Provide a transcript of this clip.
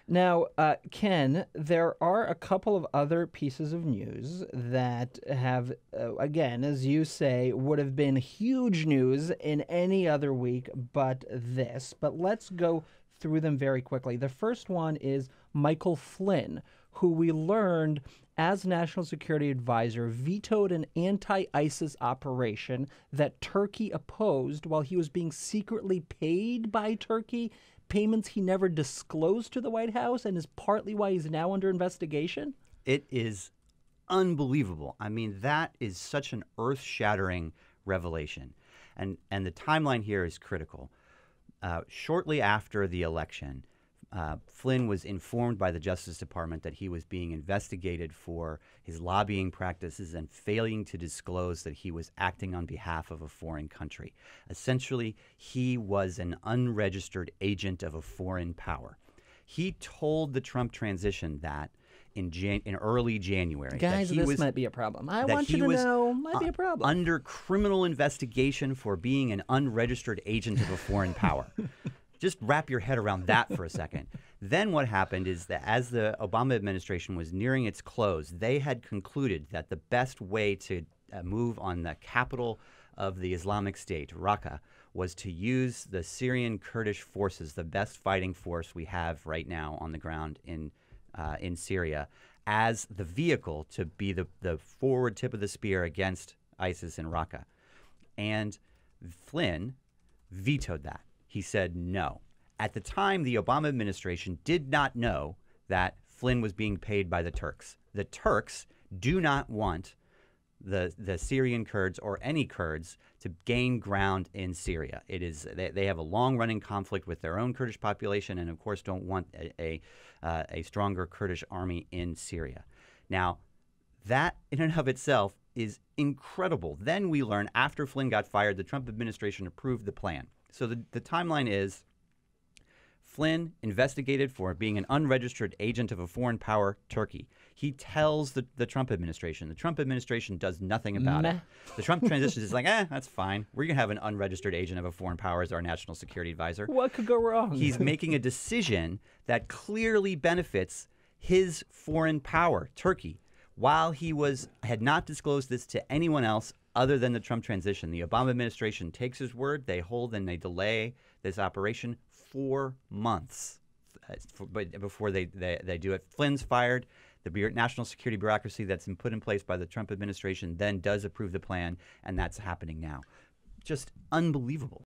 Now, Ken, there are a couple of other pieces of news that have, again, as you say, would have been huge news in any other week but this. But let's go through them very quickly. The first one is Michael Flynn, who we learned as National Security Advisor vetoed an anti ISIS operation that Turkey opposed while he was being secretly paid by Turkey, payments he never disclosed to the White House, and is partly why he's now under investigation? It is unbelievable. I mean, that is such an earth-shattering revelation. And the timeline here is critical. Shortly after the election, Flynn was informed by the Justice Department that he was being investigated for his lobbying practices and failing to disclose that he was acting on behalf of a foreign country. Essentially, he was an unregistered agent of a foreign power. He told the Trump transition that in early January. Guys, this might be a problem. I want you to know, might be a problem. Under criminal investigation for being an unregistered agent of a foreign power. Just wrap your head around that for a second. Then what happened is that as the Obama administration was nearing its close, they had concluded that the best way to move on the capital of the Islamic State, Raqqa, was to use the Syrian Kurdish forces, the best fighting force we have right now on the ground in Syria, as the vehicle to be the forward tip of the spear against ISIS in Raqqa. And Flynn vetoed that. He said no. At the time, the Obama administration did not know that Flynn was being paid by the Turks. The Turks do not want the Syrian Kurds or any Kurds to gain ground in Syria. It is they have a long-running conflict with their own Kurdish population, and of course don't want a stronger Kurdish army in Syria. Now, that in and of itself is incredible. Then we learn after Flynn got fired, the Trump administration approved the plan. So the timeline is Flynn investigated for being an unregistered agent of a foreign power, Turkey. He tells the Trump administration. The Trump administration does nothing about it. The Trump transition is like, that's fine. We're going to have an unregistered agent of a foreign power as our national security advisor. What could go wrong? He's making a decision that clearly benefits his foreign power, Turkey, while he had not disclosed this to anyone else other than the Trump transition. The Obama administration takes his word. They hold and they delay this operation 4 months before they do it. Flynn's fired. The national security bureaucracy that's been put in place by the Trump administration then does approve the plan, and that's happening now. Just unbelievable.